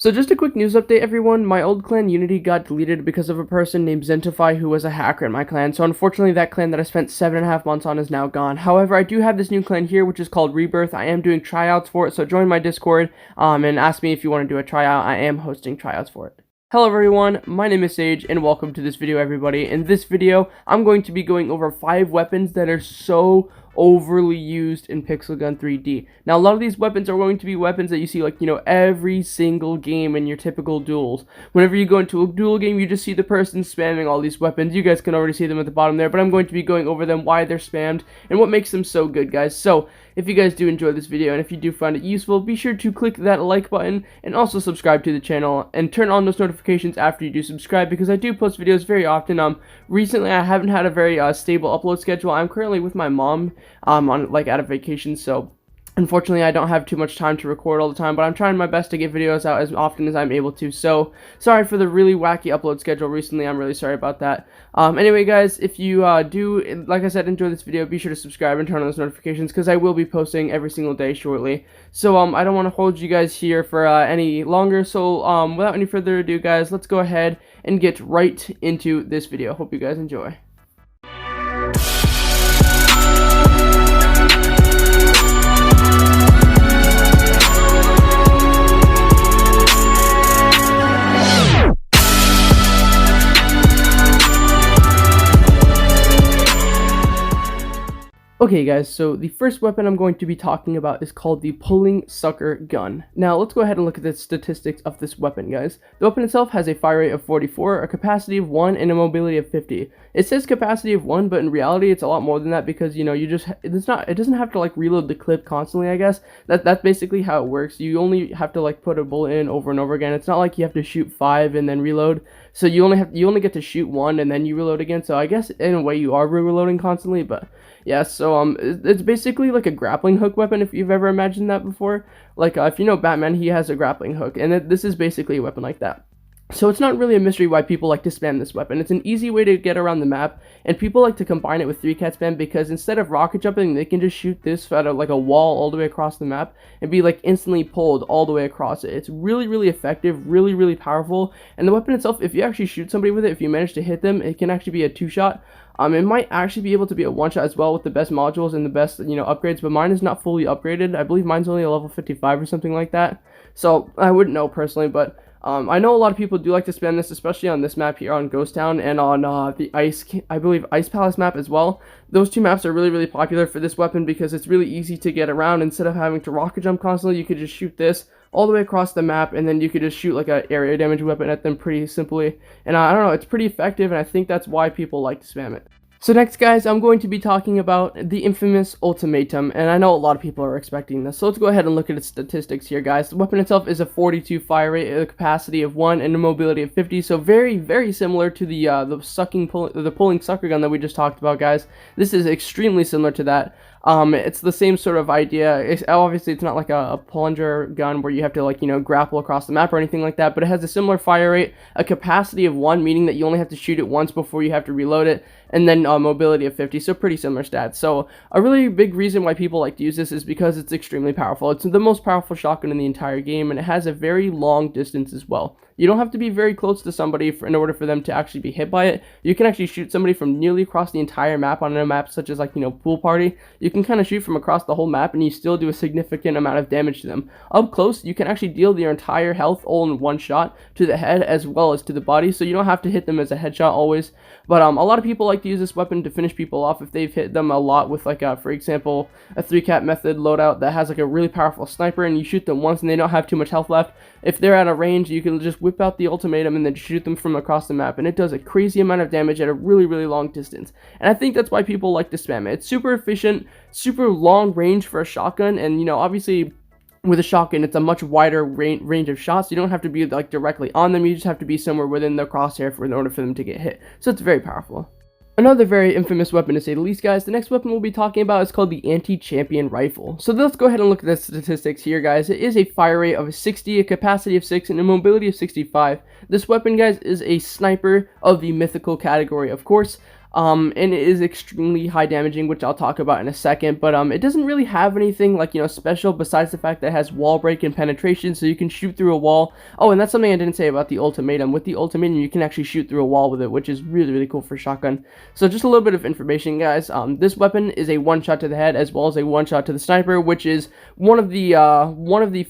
So just a quick news update, everyone. My old clan Unity got deleted because of a person named Zentify who was a hacker in my clan. So unfortunately, that clan that I spent 7.5 months on is now gone. However, I do have this new clan here, which is called Rebirth. I am doing tryouts for it, so join my Discord and ask me if you want to do a tryout. I am hosting tryouts for it. Hello everyone, my name is Sage, and welcome to this video, everybody. In this video, I'm going to be going over 5 weapons that are so overly used in Pixel Gun 3D. Now, a lot of these weapons are going to be weapons that you see, like, every single game in your typical duels. Whenever you go into a duel game, you just see the person spamming all these weapons. You guys can already see them at the bottom there, but I'm going to be going over them, why they're spammed, and what makes them so good, guys. So, if you guys do enjoy this video, and if you do find it useful, be sure to click that like button, and also subscribe to the channel, and turn on those notifications after you do subscribe, because I do post videos very often. Recently, I haven't had a very stable upload schedule. I'm currently with my mom, out of vacation, so unfortunately I don't have too much time to record all the time, but I'm trying my best to get videos out as often as I'm able to. So sorry for the really wacky upload schedule recently. I'm really sorry about that. Anyway, guys, if you do, like I said, enjoy this video, be sure to subscribe and turn on those notifications, because I will be posting every single day shortly. So I don't want to hold you guys here for any longer, so without any further ado, guys, let's go ahead and get right into this video. Hope you guys enjoy. Okay guys, so the first weapon I'm going to be talking about is called the Pulling Sucker Gun. Now let's go ahead and look at the statistics of this weapon, guys. The weapon itself has a fire rate of 44, a capacity of 1, and a mobility of 50. It says capacity of 1, but in reality it's a lot more than that, because it doesn't have to like reload the clip constantly, I guess. That's basically how it works. You only have to like put a bullet in over and over again. It's not like you have to shoot 5 and then reload. So you only get to shoot 1 and then you reload again. So I guess in a way you are reloading constantly, but yeah, so it's basically like a grappling hook weapon, if you've ever imagined that before. Like if you know Batman, he has a grappling hook, and this is basically a weapon like that. So it's not really a mystery why people like to spam this weapon. It's an easy way to get around the map, and people like to combine it with 3-cat spam, because instead of rocket jumping, they can just shoot this at like a wall all the way across the map and be like instantly pulled all the way across it. It's really, really effective, really, really powerful, and the weapon itself, if you actually shoot somebody with it, if you manage to hit them, it can actually be a 2-shot. It might actually be able to be a 1-shot as well with the best modules and the best, upgrades, but mine is not fully upgraded. I believe mine's only a level 55 or something like that. So I wouldn't know personally, but I know a lot of people do like to spam this, especially on this map here on Ghost Town and on the Ice Palace map as well. Those two maps are really, really popular for this weapon because it's really easy to get around. Instead of having to rocket jump constantly, you could just shoot this all the way across the map, and then you could just shoot like an area damage weapon at them pretty simply. And I don't know, it's pretty effective, and I think that's why people like to spam it. So next, guys, I'm going to be talking about the infamous Ultimatum, and I know a lot of people are expecting this, so let's go ahead and look at its statistics here, guys. The weapon itself is a 42 fire rate, a capacity of 1, and a mobility of 50, so very, very similar to the pulling sucker gun that we just talked about, guys. This is extremely similar to that. It's the same sort of idea. Obviously, it's not like a plunger gun where you have to, like, grapple across the map or anything like that, but it has a similar fire rate, a capacity of 1, meaning that you only have to shoot it once before you have to reload it, and then mobility of 50, so pretty similar stats. So a really big reason why people like to use this is because it's extremely powerful. It's the most powerful shotgun in the entire game, and it has a very long distance as well. You don't have to be very close to somebody in order for them to actually be hit by it. You can actually shoot somebody from nearly across the entire map on a map such as, like, Pool Party. You can kind of shoot from across the whole map, and you still do a significant amount of damage to them. Up close, you can actually deal their entire health all in one shot to the head as well as to the body, so you don't have to hit them as a headshot always. But a lot of people like to use this weapon to finish people off if they've hit them a lot with, like, for example, a 3-cat method loadout that has, like, a really powerful sniper, and you shoot them once and they don't have too much health left. If they're at a range, you can just whip out the Ultimatum and then shoot them from across the map, and it does a crazy amount of damage at a really, really long distance. And I think that's why people like to spam it. It's super efficient, super long range for a shotgun, and obviously with a shotgun it's a much wider range of shots. You don't have to be like directly on them, you just have to be somewhere within the crosshair in order for them to get hit. So it's very powerful. Another very infamous weapon, to say the least, guys. The next weapon we'll be talking about is called the Anti-Champion Rifle. So let's go ahead and look at the statistics here, guys. It is a fire rate of 60, a capacity of 6, and a mobility of 65. This weapon, guys, is a sniper of the mythical category, of course. and it is extremely high damaging, which I'll talk about in a second, but it doesn't really have anything like, special besides the fact that it has wall break and penetration, so you can shoot through a wall. Oh, and that's something I didn't say about the Ultimatum. With the Ultimatum, you can actually shoot through a wall with it, which is really, really cool for shotgun. So just a little bit of information, guys. This weapon is a one-shot to the head as well as a one-shot to the sniper, which is one of the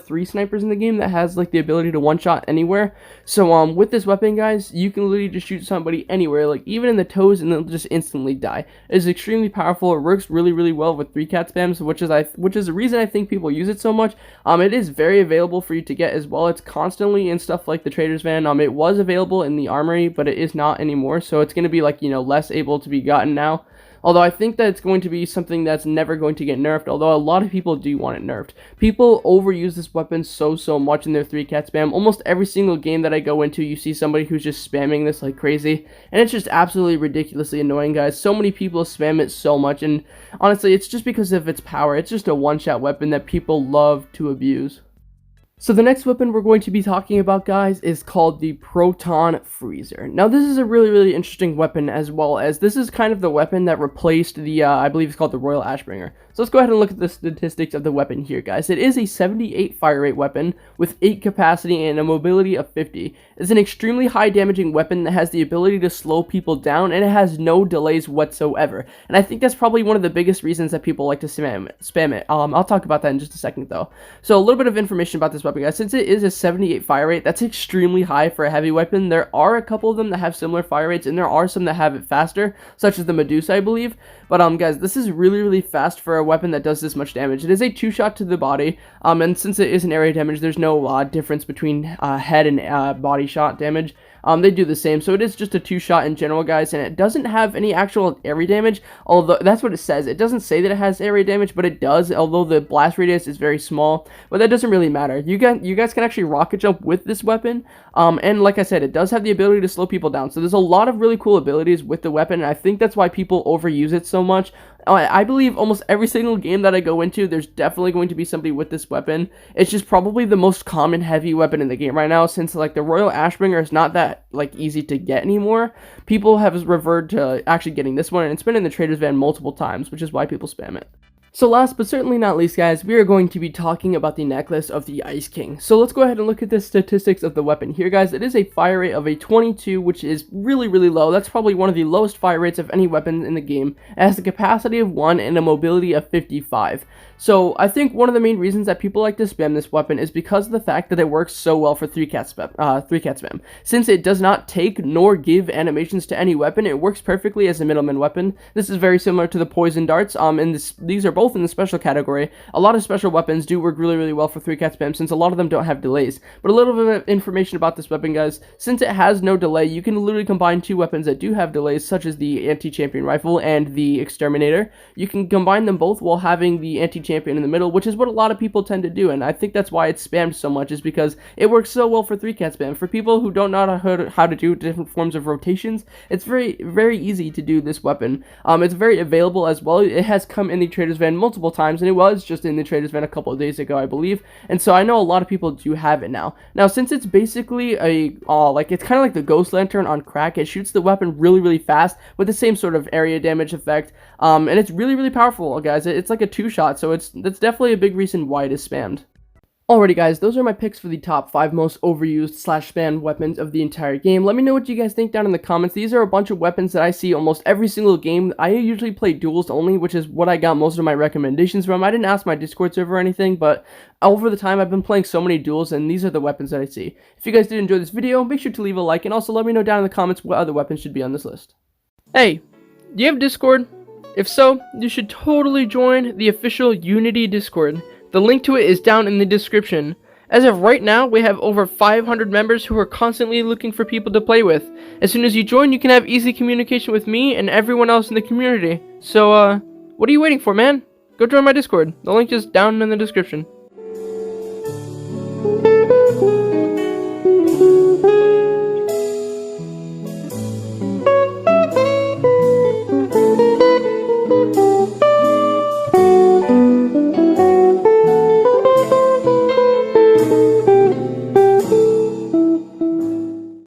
three snipers in the game that has like the ability to one-shot anywhere. So with this weapon, guys, you can literally just shoot somebody anywhere, like even in the toes, and they'll just instantly die. It is extremely powerful. It works really, really well with 3-cat spams, which is the reason I think people use it so much. It is very available for you to get as well. It's constantly in stuff like the trader's van. It was available in the armory, but it is not anymore, so it's going to be like, less able to be gotten now. Although I think that it's going to be something that's never going to get nerfed, although a lot of people do want it nerfed. People overuse this weapon so much in their 3-cat spam. Almost every single game that I go into, you see somebody who's just spamming this like crazy, and it's just absolutely ridiculously annoying, guys. So many people spam it so much, and honestly, it's just because of its power. It's just a one-shot weapon that people love to abuse. So the next weapon we're going to be talking about, guys, is called the Proton Freezer. Now this is a really, really interesting weapon, as well as this is kind of the weapon that replaced the, I believe it's called the Royal Ashbringer. So let's go ahead and look at the statistics of the weapon here, guys. It is a 78 fire rate weapon with 8 capacity and a mobility of 50. It's an extremely high damaging weapon that has the ability to slow people down, and it has no delays whatsoever. And I think that's probably one of the biggest reasons that people like to spam it. I'll talk about that in just a second, though. So a little bit of information about this weapon, guys. Since it is a 78 fire rate, that's extremely high for a heavy weapon. There are a couple of them that have similar fire rates, and there are some that have it faster, such as the Medusa, I believe. But guys, this is really, really fast for a weapon that does this much damage. It is a 2-shot to the body, and since it is an area damage, there's no difference between head and body shot damage. They do the same, so it is just a 2-shot in general, guys, and it doesn't have any actual area damage, although that's what it says. It doesn't say that it has area damage, but it does, although the blast radius is very small, but that doesn't really matter. You guys can actually rocket jump with this weapon, and like I said, it does have the ability to slow people down, so there's a lot of really cool abilities with the weapon, and I think that's why people overuse it so much. I believe almost every single game that I go into, there's definitely going to be somebody with this weapon. It's just probably the most common heavy weapon in the game right now, since like the Royal Ashbringer is not that like easy to get anymore. People have reverted to actually getting this one, and it's been in the trader's van multiple times, which is why people spam it. So last but certainly not least, guys, we are going to be talking about the necklace of the Ice King. So let's go ahead and look at the statistics of the weapon here, guys. It is a fire rate of a 22, which is really, really low. That's probably one of the lowest fire rates of any weapon in the game. It has a capacity of 1 and a mobility of 55. So I think one of the main reasons that people like to spam this weapon is because of the fact that it works so well for 3-cat spam. Since it does not take nor give animations to any weapon, it works perfectly as a middleman weapon. This is very similar to the poison darts, and these are both in the special category. A lot of special weapons do work really, really well for 3-cat spam, since a lot of them don't have delays. But a little bit of information about this weapon, guys. Since it has no delay, you can literally combine 2 weapons that do have delays, such as the anti-champion rifle and the exterminator. You can combine them both while having the anti-champion in the middle, which is what a lot of people tend to do, and I think that's why it's spammed so much, is because it works so well for 3-cat spam. For people who don't know how to do different forms of rotations, it's very, very easy to do this weapon. It's very available as well. It has come in the trader's van multiple times, and it was just in the trader's van a couple of days ago, I believe, and so I know a lot of people do have it now. Now, since it's basically it's kind of like the Ghost Lantern on crack, it shoots the weapon really, really fast with the same sort of area damage effect, and it's really, really powerful, guys. It's like a 2-shot, so that's definitely a big reason why it is spammed. Alrighty, guys, those are my picks for the top 5 most overused / spammed weapons of the entire game. Let me know what you guys think down in the comments. These are a bunch of weapons that I see almost every single game. I usually play duels only, which is what I got most of my recommendations from. I didn't ask my Discord server or anything, but over the time I've been playing so many duels, and these are the weapons that I see. If you guys did enjoy this video, make sure to leave a like, and also let me know down in the comments what other weapons should be on this list. Hey, do you have Discord? If so, you should totally join the official Unity Discord. The link to it is down in the description. As of right now, we have over 500 members who are constantly looking for people to play with. As soon as you join, you can have easy communication with me and everyone else in the community. So, what are you waiting for, man? Go join my Discord. The link is down in the description.